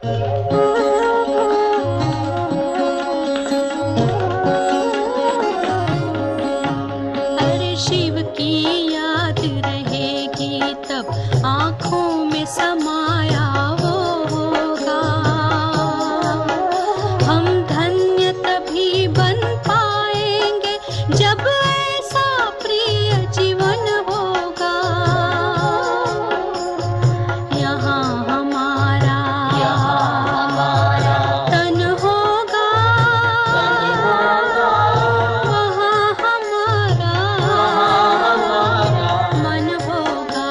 अरे शिव की याद रहेगी तब आँखों में समाया वो होगा। हम धन्य तभी बन पाएंगे जब ऐसा प्रिय जीवन होगा। यहाँ हमारा तन होगा, वहाँ हमारा मन होगा।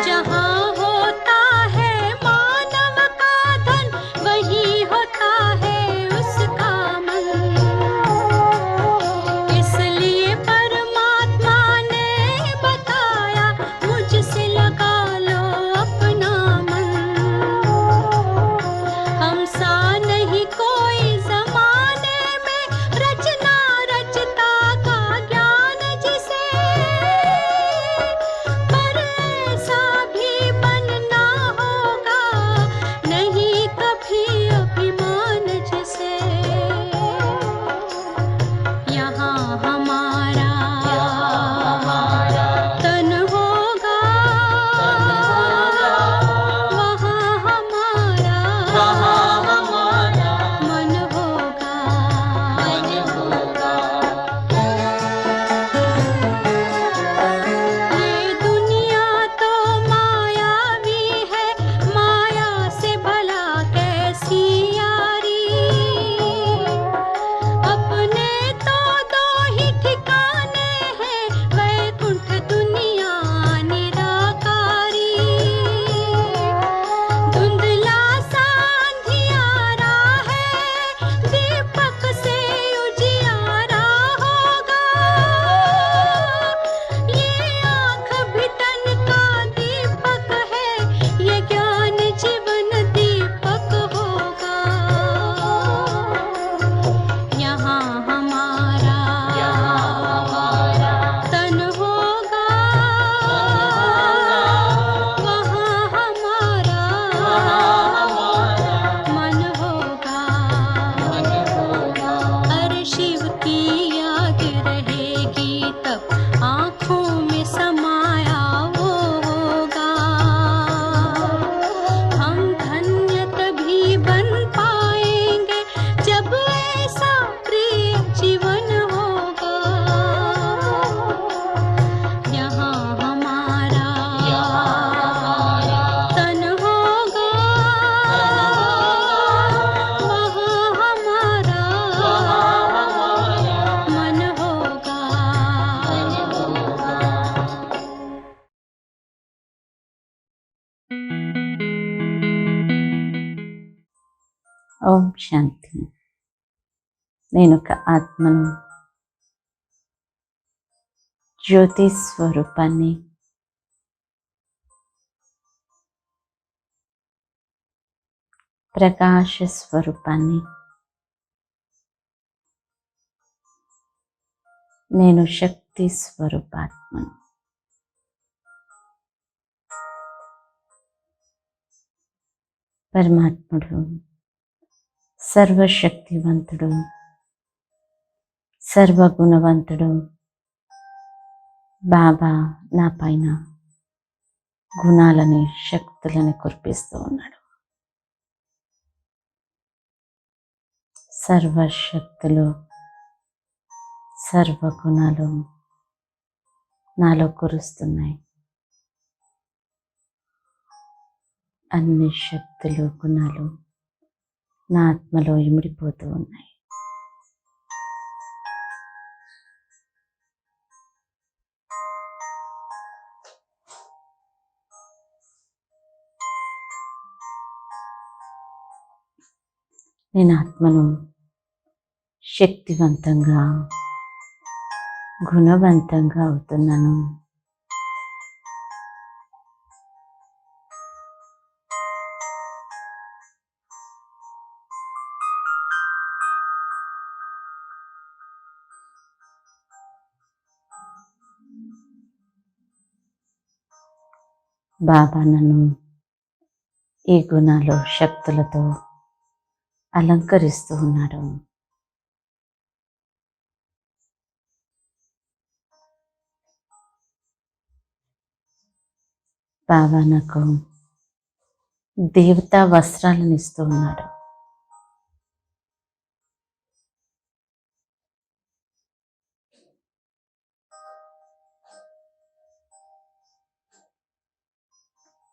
जहाँ होता है मानव का धन, वहीं होता है उसका मन। इसलिए परमात्मा ने बताया, मुझसे लगा लो अपना मन। हम सा नहीं कोई जमाने में, रचना रचता का ज्ञान जिसे, पर ऐसा भी बनना होगा नहीं कभी अभिमान जिसे। यहाँ हमारा तन होगा, वहाँ हमारा मन होगा। ये दुनिया तो मायावी है, माया से भला कैसी यारी। अपने तो दो ही ठिकाने हैं, वैकुंठ दुनिया निराकारी। धुंधला सा अंधियारा है, दीपक से उजियारा होगा। ये आँख भी तन का दीपक है, ये ज्ञान जीवन दीपक होगा। यहाँ हमारा तन होगा, वहाँ हमारा मन होगा। अरे शिव की याद रहेगी तब आँखों में समाया वो होगा। हम धन्य तभी बन पाएंगे जब ऐसा प्रिय जीवन होगा। यहाँ हमारा तन होगा, वहाँ हमारा मन होगा। ఓం శాంతి. నేనొక ఆత్మను, జ్యోతి స్వరూపాన్ని, ప్రకాశ స్వరూపాన్ని. నేను శక్తి స్వరూపాత్మను. పరమాత్ముడు సర్వశక్తివంతుడు, సర్వగుణవంతుడు. బాబా నా పైన గుణాలని, శక్తులని కురిపిస్తూ ఉన్నాడు. సర్వశక్తులు, సర్వగుణాలు నాలో కురుస్తున్నాయి. అన్ని శక్తులు, గుణాలు నా ఆత్మలో ఇమిడిపోతూ ఉన్నాయి. నేను ఆత్మను శక్తివంతంగా, గుణవంతంగా అవుతున్నాను. బాబా నన్ను ఈ గుణాలు శక్తులతో అలంకరిస్తూ ఉన్నాడు. బాబా నాకు దేవతా వస్త్రాలను ఇస్తూ ఉన్నాడు.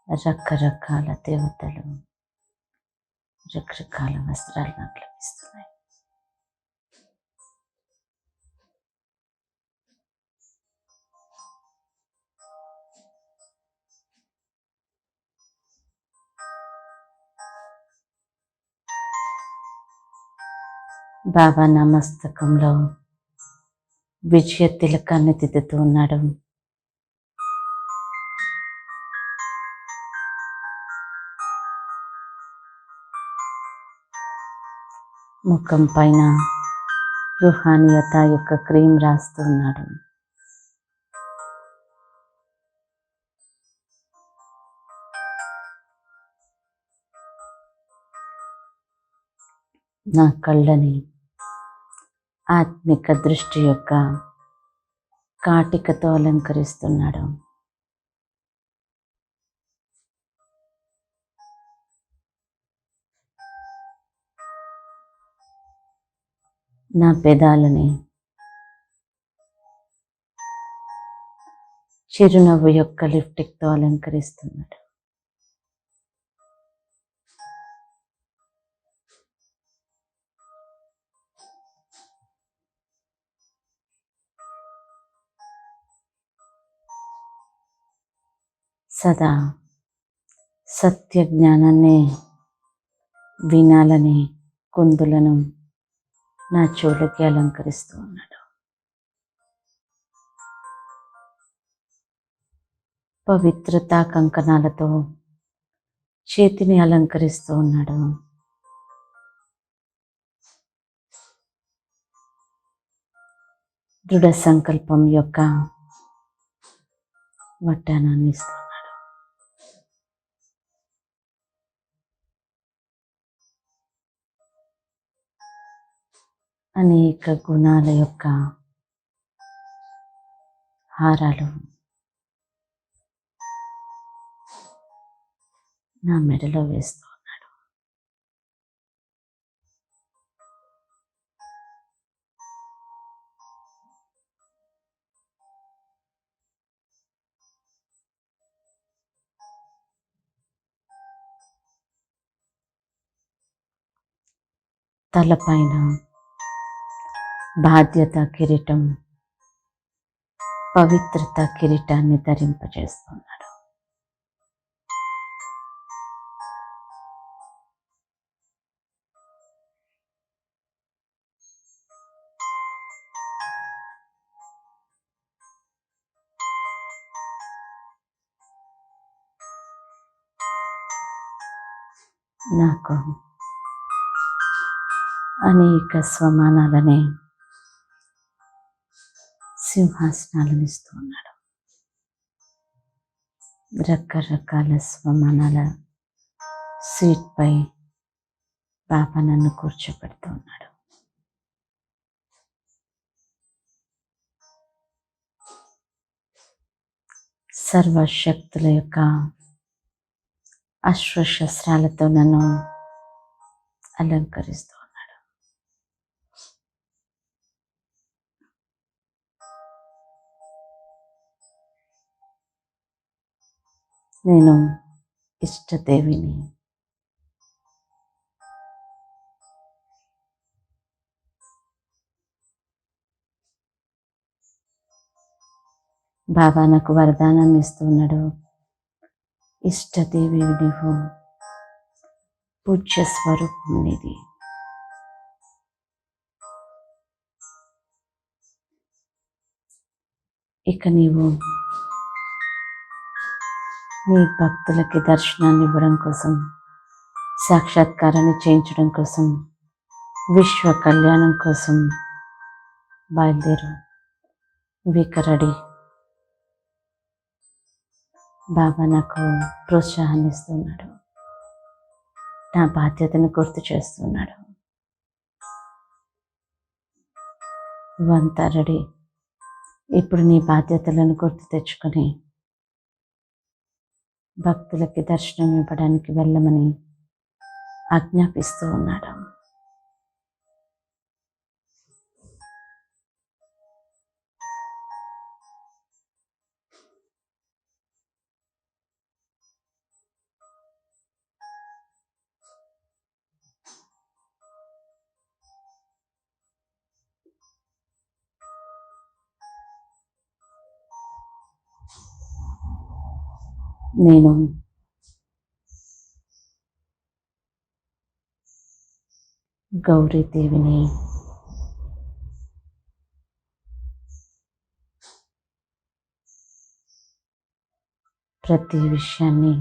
రకరకాల దేవతలు, రకరకాల వస్త్రాలు నాకు లభిస్తున్నాయి. బాబా నా మస్తకంలో విజయ తిలకాన్ని దిద్దుతూ ఉన్నాడు. ముఖం పైన రుహానియత యొక్క క్రీమ్ రాస్తూ ఉన్నాడు. నా కళ్ళని ఆత్మిక దృష్టి యొక్క కాటికతో అలంకరిస్తున్నాడు. నా పెదాలని చిరునవ్వు యొక్క లిప్టిక్తో అలంకరిస్తున్నాడు. సదా సత్య జ్ఞానాన్ని వినాలని కుందులను నా చెవులకి అలంకరిస్తూ ఉన్నాడు. పవిత్రతా కంకణాలతో చేతిని అలంకరిస్తూ ఉన్నాడు. దృఢ సంకల్పం యొక్క వడ్డానాన్ని ఇస్తున్నాడు. అనేక గుణాల యొక్క హారాలు నా మెడలో వేస్తూ ఉన్నాడు. తలపైన బాధ్యత కిరీటం, పవిత్రత కిరీటాన్ని ధరింపజేస్తున్నాడు. నాకు అనేక స్వమానాలని, సింహాసనాలను ఇస్తూ ఉన్నాడు. రకరకాల స్వమానాల సీట్పై బాబా నన్ను కూర్చోబెడుతూ ఉన్నాడు. సర్వశక్తుల యొక్క అశ్వశస్త్రాలతో నన్ను అలంకరిస్తూ ఉన్నాడు. నేను ఇష్టదేవిని. బాబా నాకు వరదానాన్ని ఇస్తున్నాడు. ఇష్టదేవి నీవు, పూజ్య స్వరూపం నీది. ఇక నీవు నీ భక్తులకి దర్శనాన్ని ఇవ్వడం కోసం, సాక్షాత్కారాన్ని చేయించడం కోసం, విశ్వ కళ్యాణం కోసం బయలుదేరు. వీక రెడీ. బాబా నాకు ప్రోత్సాహాన్ని ఇస్తున్నాడు, నా బాధ్యతను గుర్తు చేస్తున్నాడు. నువ్వంతా రెడీ, ఇప్పుడు నీ బాధ్యతలను గుర్తు తెచ్చుకొని భక్తులకి దర్శనం ఇవ్వడానికి వెళ్ళమని ఆజ్ఞాపిస్తూ ఉన్నాడు. నేను గౌరీదేవిని ప్రతి విషయాన్ని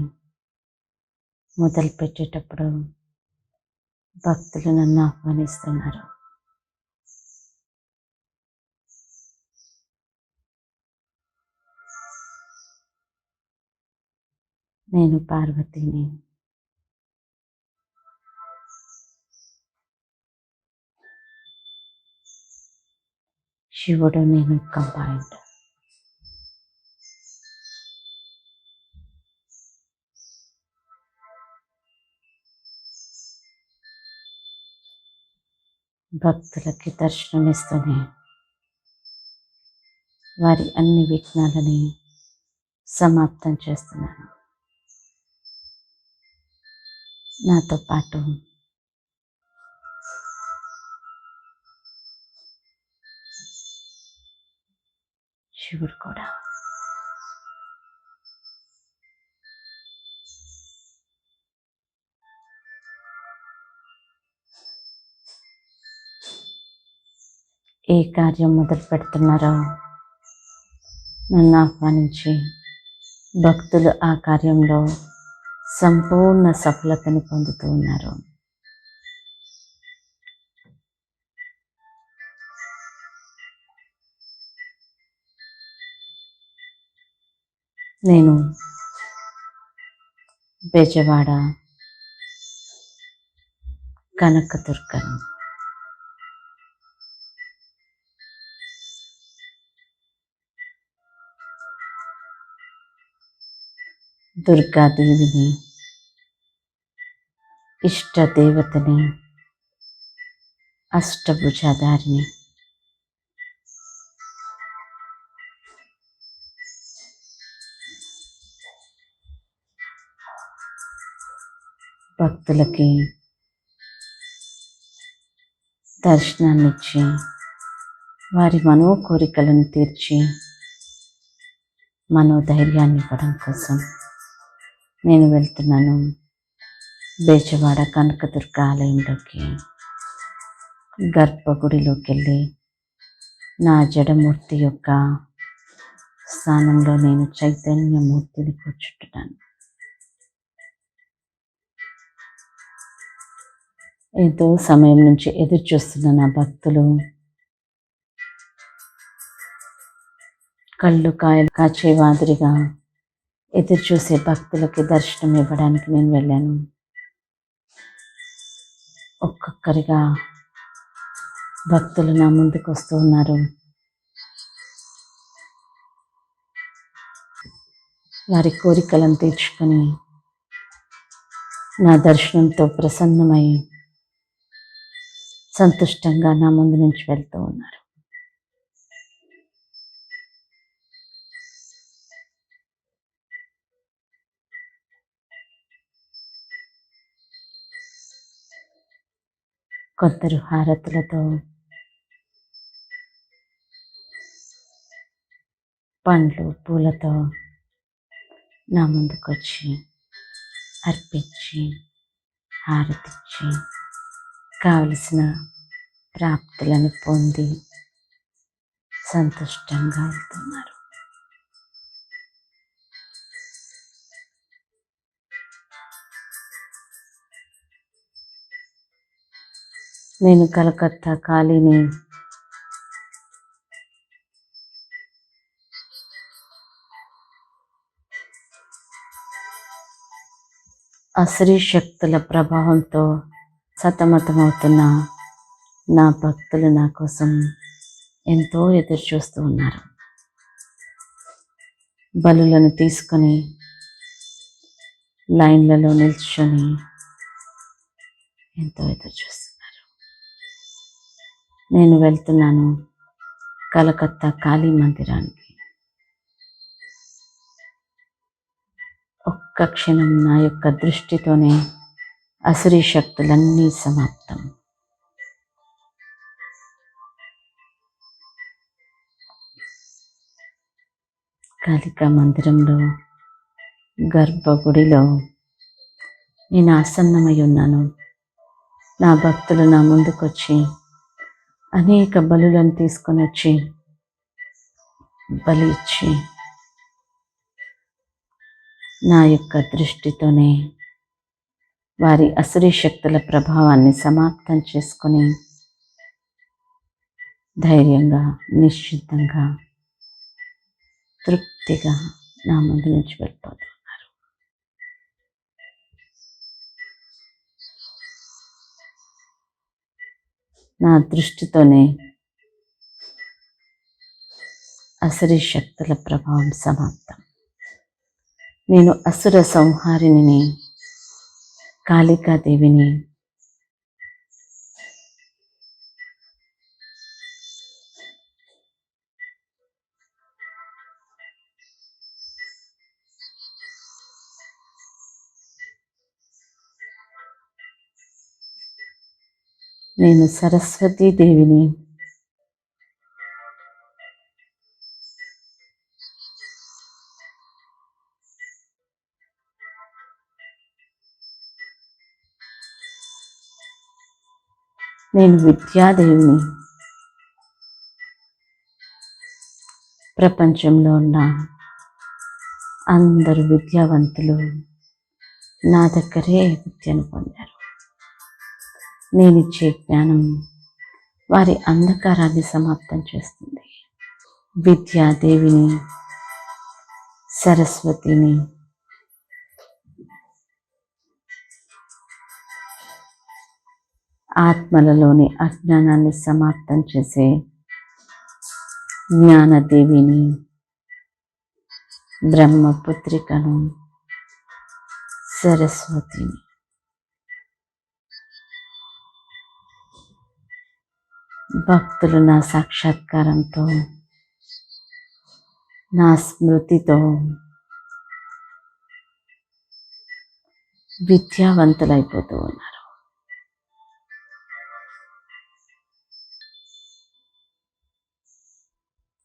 మొదలుపెట్టేటప్పుడు భక్తులు నన్ను ఆహ్వానిస్తున్నారు. నేను పార్వతిని. శివుడు నేను కంబైన్డ్. భక్తులకి దర్శనమిస్తూనే వారి అన్ని విఘ్నాలని సమాప్తం చేస్తున్నాను. నాతో పాటు శివుడు కూడా. ఏ కార్యం మొదలు పెడుతున్నారో నన్ను ఆహ్వానించి భక్తులు ఆ కార్యంలో సంపూర్ణ సఫలతని పొందుతూ ఉన్నారు. నేను బెజవాడ కనకదుర్గను. దుర్గాదేవిని, ఇష్టదేవతని, అష్టభుజాధారిని. భక్తులకి దర్శనాన్నిచ్చి వారి మనోకోరికలను తీర్చి మనోధైర్యాన్ని ఇవ్వడం కోసం నేను వెళ్తున్నాను బెజవాడ కనకదుర్గ ఆలయంలోకి. గర్భగుడిలోకి వెళ్ళి నా జడమూర్తి యొక్క స్థానంలో నేను చైతన్యమూర్తిని కూర్చుంటున్నాను. ఎంతో సమయం నుంచి ఎదురు చూస్తున్న నా భక్తులు కళ్ళు కాయలు కాచే మాదిరిగా ఎదురు చూసే భక్తులకి దర్శనం ఇవ్వడానికి నేను వెళ్ళాను. ఒక్కొక్కరిగా భక్తులు నా ముందుకు వస్తూ ఉన్నారు. వారి కోరికలను తీర్చుకొని నా దర్శనంతో ప్రసన్నమై సంతుష్టంగా నా ముందు నుంచి వెళ్తూ ఉన్నారు. కొందరు హారతులతో, పండ్లు పూలతో నా ముందుకు వచ్చి అర్పించి హారతిచ్చి కావలసిన ప్రాప్తులను పొంది సంతుష్టంగా వెళ్తున్నారు. నేను కలకత్తా కాళీని అసురీ శక్తుల ప్రభావంతో సతమతమవుతున్న నా భక్తులు నా కోసం ఎంతో ఎదురు చూస్తూ ఉన్నారు. బలులను తీసుకొని లైన్లలో నిల్చొని ఎంతో ఎదురు చూస్తున్నారు. నేను వెళ్తున్నాను కలకత్తా కాళీ మందిరానికి. ఒక్క క్షణం నా యొక్క దృష్టితోనే అసురీ శక్తులన్నీ సమాప్తం. కాళికా మందిరంలో గర్భగుడిలో నేను ఆసన్నమై ఉన్నాను. నా భక్తులు నా ముందుకొచ్చి అనేక బలులను తీసుకొని వచ్చి బలి ఇచ్చి నా యొక్క దృష్టితోనే వారి అసురీ శక్తుల ప్రభావాన్ని సమాప్తం చేసుకొని ధైర్యంగా, నిశ్చితంగా, తృప్తిగా నా ముందు నుంచి వెళ్ళిపోతున్నారు. నా దృష్టితోనే అసురీ శక్తుల ప్రభావం సమాప్తం. నేను అసుర సంహారిణిని, కాళికాదేవిని. నేను సరస్వతీ దేవిని. నేను విద్యాదేవిని. ప్రపంచంలో ఉన్న అందరు విద్యావంతులు నా దగ్గరే విద్యను పొందారు. నేనిచ్చే జ్ఞానం వారి అంధకారాన్ని సమాప్తం చేస్తుంది. విద్యాదేవిని, సరస్వతిని. ఆత్మలలోని అజ్ఞానాన్ని సమాప్తం చేసే జ్ఞానదేవిని, బ్రహ్మపుత్రికను, సరస్వతిని. భక్తులు నా సాక్షాత్కారంతో, నా స్మృతితో విద్యావంతులైపోతూ ఉన్నారు.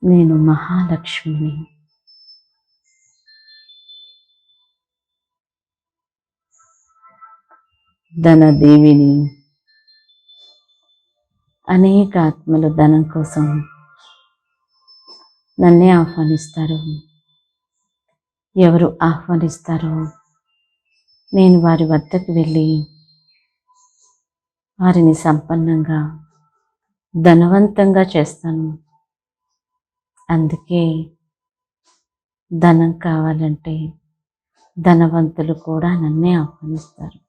నేను మహాలక్ష్మిని. ధనదేవిని. అనేక ఆత్మలు ధనం కోసం నన్నే ఆహ్వానిస్తారు. ఎవరు ఆహ్వానిస్తారో నేను వారి వద్దకు వెళ్ళి వారిని సంపన్నంగా, ధనవంతంగా చేస్తాను. అందుకే ధనం కావాలంటే ధనవంతులు కూడా నన్నే ఆహ్వానిస్తారు.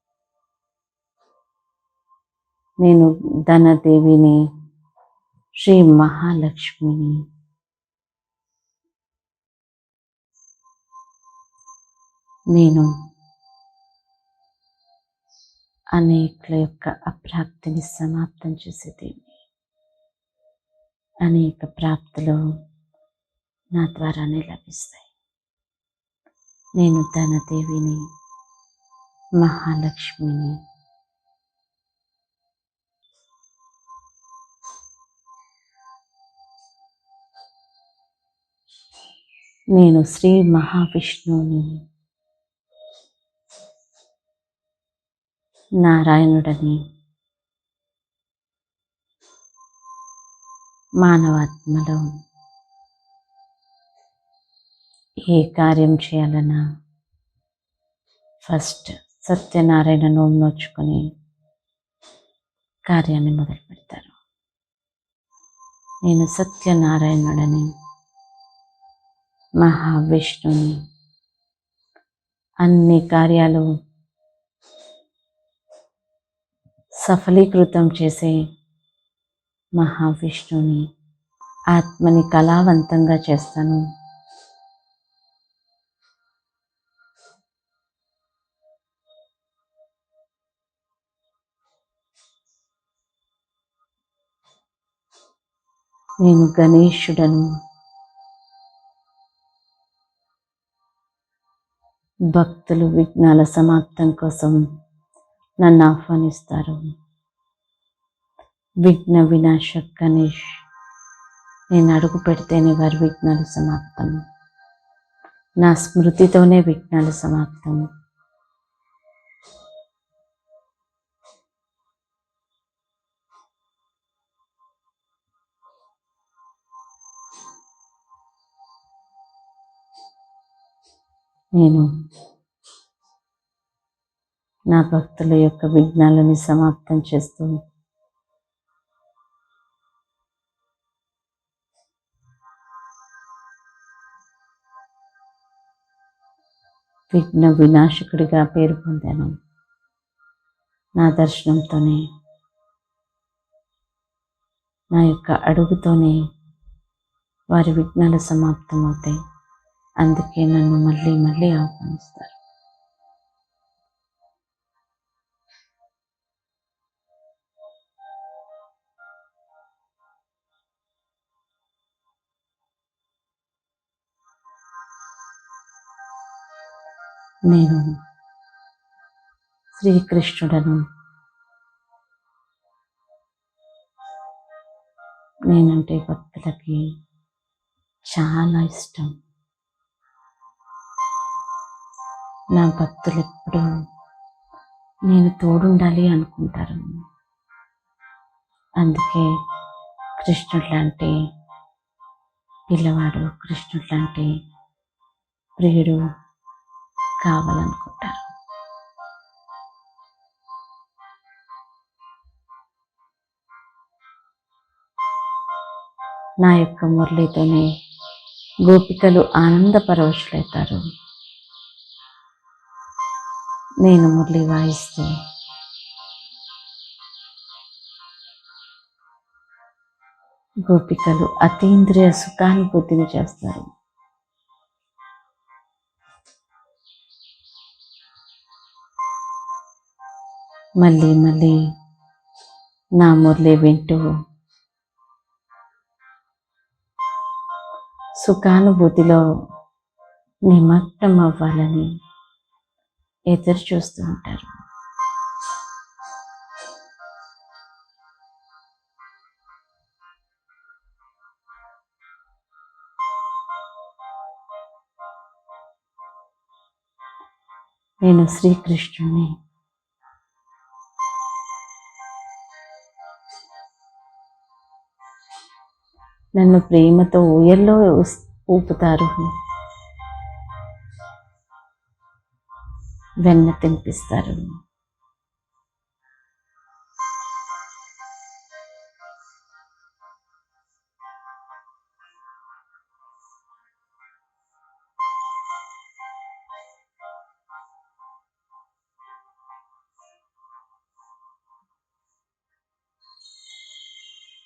నేను ధనదేవిని, శ్రీ మహాలక్ష్మిని. నేను అనేకుల యొక్క అప్రాప్తిని సమాప్తం చేసేదేవి. అనేక ప్రాప్తులు నా ద్వారానే లభిస్తాయి. నేను ధనదేవిని, మహాలక్ష్మిని. నేను శ్రీ మహావిష్ణువుని, నారాయణుడని. మానవాత్మలో ఏ కార్యం చేయాలన్నా ఫస్ట్ సత్యనారాయణ నోము నోచుకొని కార్యాన్ని మొదలు పెడతారు. నేను సత్యనారాయణుడని, మహావిష్ణుని. అన్ని కార్యాలు సఫలీకృతం చేసే మహావిష్ణువుని ఆత్మని కళావంతంగా చేస్తాను. నేను గణేశుడను. భక్తులు విఘ్నాల సమాప్తం కోసం నన్ను ఆహ్వానిస్తారు. విఘ్న వినాశక్ గణేష్. నేను అడుగు పెడితేనే వారి విఘ్నాలు సమాప్తం. నా స్మృతితోనే విఘ్నాలు సమాప్తం. నేను నా భక్తుల యొక్క విఘ్నాలని సమాప్తం చేస్తూ విఘ్న వినాశకుడిగా పేరు పొందాను. నా దర్శనంతోనే, నా యొక్క అడుగుతోనే వారి విఘ్నాలు సమాప్తం అవుతాయి. అందుకే నన్ను మళ్ళీ మళ్ళీ ఆహ్వానిస్తారు. నేను శ్రీకృష్ణుడను. నేనంటే భక్తులకి చాలా ఇష్టం. నా భక్తులు ఎప్పుడు నేను తోడుండాలి అనుకుంటారు. అందుకే కృష్ణుడు లాంటి పిల్లవాడు, కృష్ణుడు లాంటి ప్రియుడు కావాలనుకుంటారు. నా యొక్క మురళితోనే గోపికలు ఆనంద పరవశులవుతారు. నేను మురళి వాయిస్తే గోపికలు అతీంద్రియ సుఖానుభూతిని చేస్తారు. మళ్ళీ మళ్ళీ నా మురళి వింటూ సుఖానుభూతిలో నిమగ్నం అవ్వాలని ఎదురు చూస్తూ ఉంటారు. నేను శ్రీకృష్ణుని. నన్ను ప్రేమతో ఊయల్లో ఊపుతారు. వెన్న తినిపిస్తారు.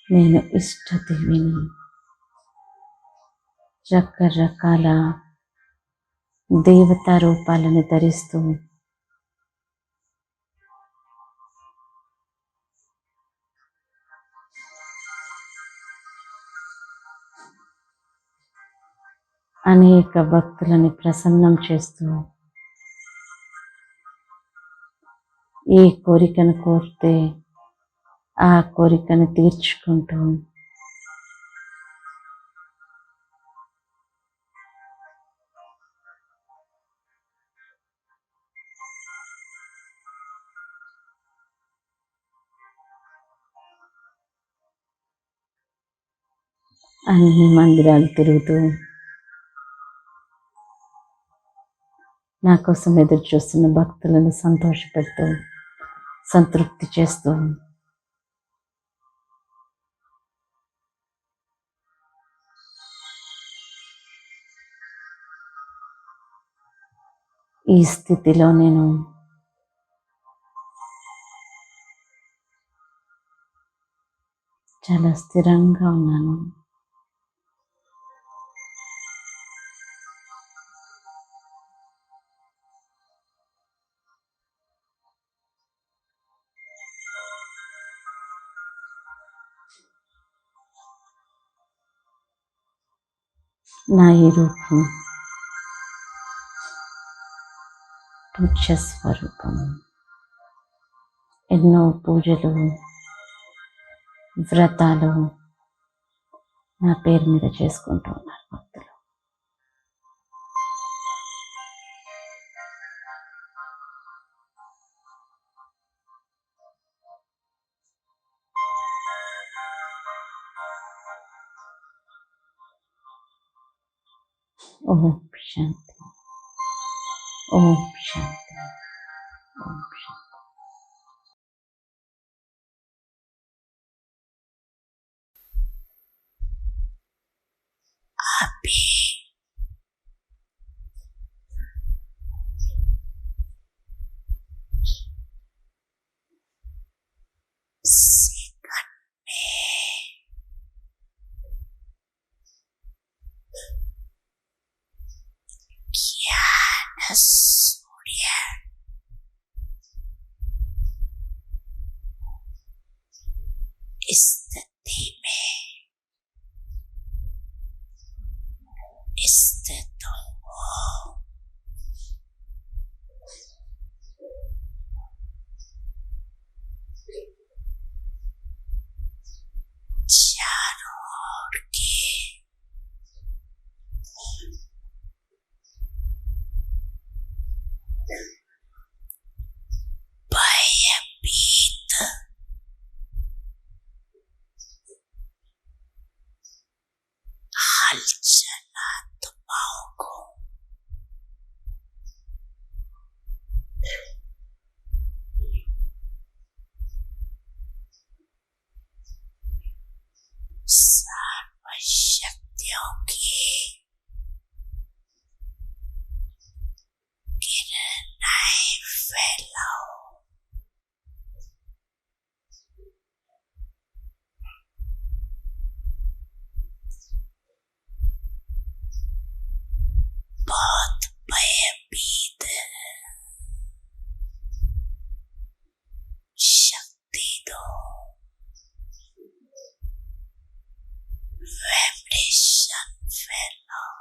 నేను ఇష్టదేవిని. రకరకాల దేవతా రూపాలను ధరిస్తూ అనేక భక్తులని ప్రసన్నం చేస్తూ ఏ కోరికను కోరితే ఆ కోరికను తీర్చుకుంటూ అన్ని మందిరాలు తిరుగుతూ నా కోసం ఎదురు చూస్తున్న భక్తులను సంతోషపెడుతూ సంతృప్తి చేస్తూ ఈ స్థితిలో నేను చాలా స్థిరంగా ఉన్నాను. నా ఈ రూపం పూజ్య స్వరూపం. ఎన్నో పూజలు, వ్రతాలు నా పేరు మీద చేసుకుంటూ ఉన్నారు భక్తులు. ఓం శాంతి, ఓం శాంతి, ఓం శాంతి. सूर्य स्थिति में स्थित हो। चारों ओर के भयभीत हलचल आत्माओं को सर्वशक्तियों की किरणें फैलाओ। बहुत भयभीत शक्ति दो, वाइब्रेशन फैलाओ।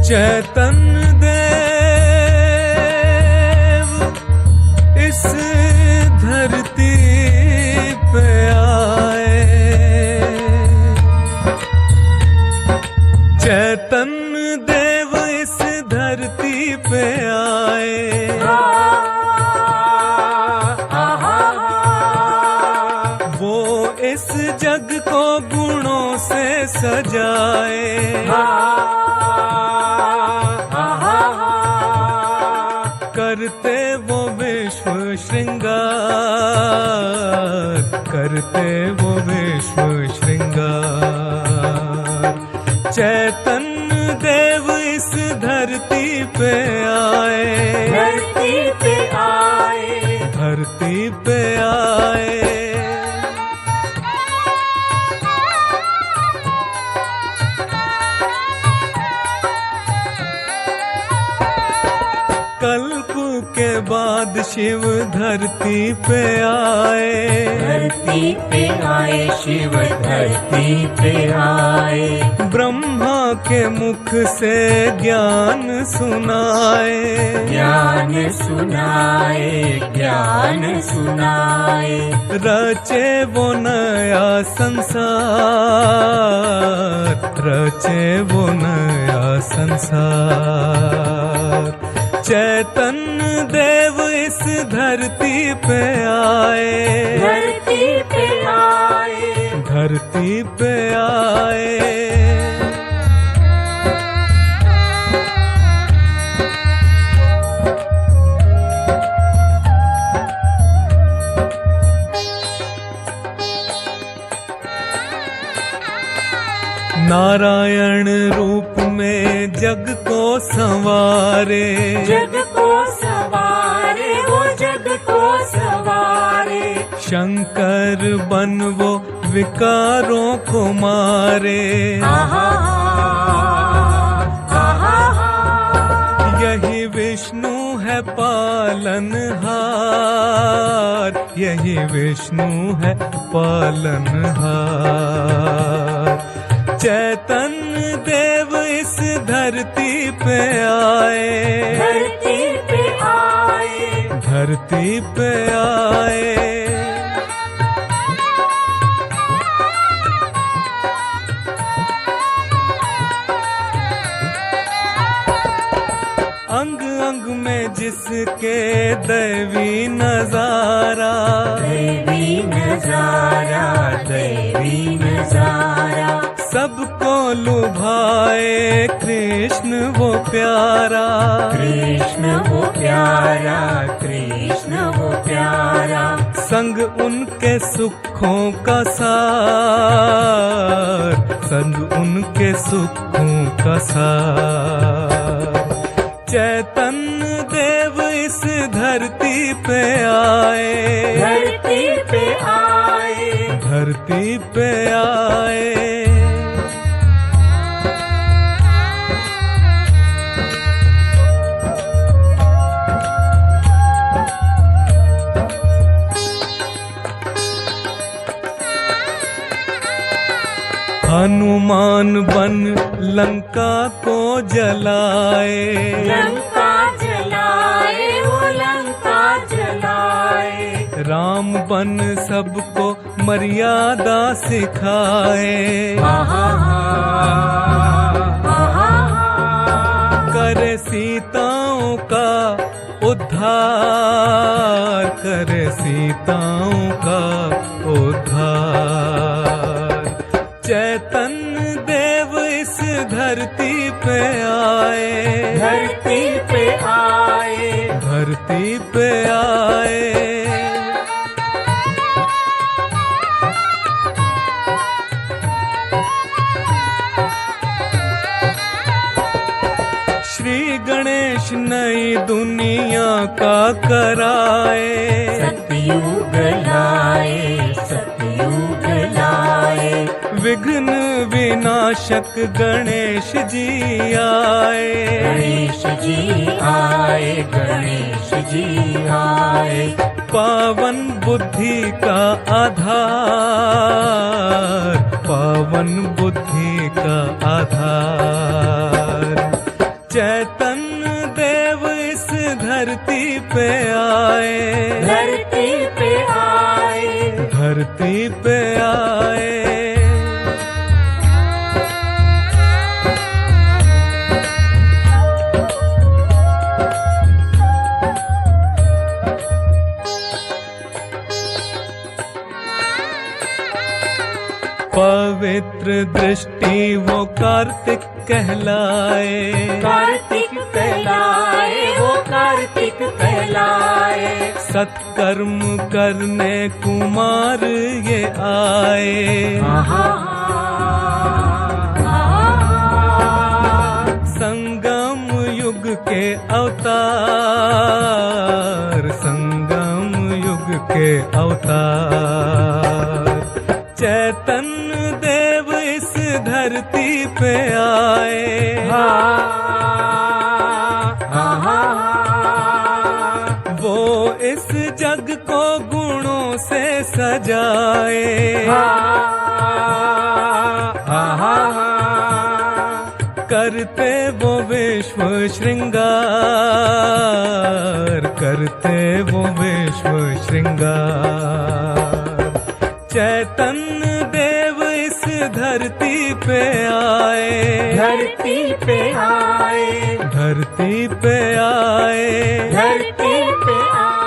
चैतन्य देव इस धरती पे आए, चैतन्य देव इस धरती पे आए, वो इस जग को गुणों से सजाए, करते वो विश्व श्रृंगार, करते वो विश्व श्रृंगार। चैतन्य देव इस धरती पे आए, धरती पे आए, धरती पे आए। कल्प के बाद शिव धरती पे आए, धरती पे आए, शिव धरती पे आए, ब्रह्मा के मुख से ज्ञान सुनाए, ज्ञान सुनाए, ज्ञान सुनाए, रचे वो नया संसार, रचे वो नया संसार। चैतन्य देव इस धरती पे आए, धरती पे आए, धरती पे आए। नारायण रूप में जग को संवारे, जग को सवारे, वो जग को सवारे, शंकर बन वो विकारों को मारे, आहा, आहा, यही विष्णु है पालनहार, यही विष्णु है पालनहार। चैतन्य देव इस धरती पे आए, धरती पे आए, धरती पे आए। अंग अंग में जिसके दैवी नजारा, दैवी नजारा, दैवी नजारा, सबको लुभाए कृष्ण वो प्यारा, कृष्ण वो प्यारा, कृष्ण वो प्यारा, संग उनके सुखों का सार, संग उनके सुखों का सार। चैतन्य देव इस धरती पे आए, धरती पे आए, धरती पे आए। हनुमान बन लंका को जलाए, लंका जलाए, वो लंका जलाए, राम बन सबको मर्यादा सिखाए, आहा, आहा, करे सीताओं का उद्धार, करे सीताओं का उद्धार। चैतन्य देव इस धरती पे आए, धरती पे आए, धरती पे आए। श्री गणेश नई दुनिया का कराए, सतयुग लाए, सतयुग लाए, विघ्न विनाशक गणेश जी आए, गणेश जी आए, गणेश जी आए, पावन बुद्धि का आधार, पावन बुद्धि का आधार। पे आए, धरती पे आए, धरती पे आए। पवित्र दृष्टि वो कार्तिक कहलाए, कार्तिक कहलाए, वो कार्तिक कहलाए। सत्कर्म करने कुमार ये आए। संगम युग के अवतार, संगम युग के अवतार। चैतन्य देव इस धरती पे आए, वो इस जग को गुणों से सजाए। करते वो विश्व श्रृंगार, करते वो विश्व श्रृंगार। चैतन्य देव इस धरती पे आए, धरती पे आए, धरती पे आए, धरती पे आए।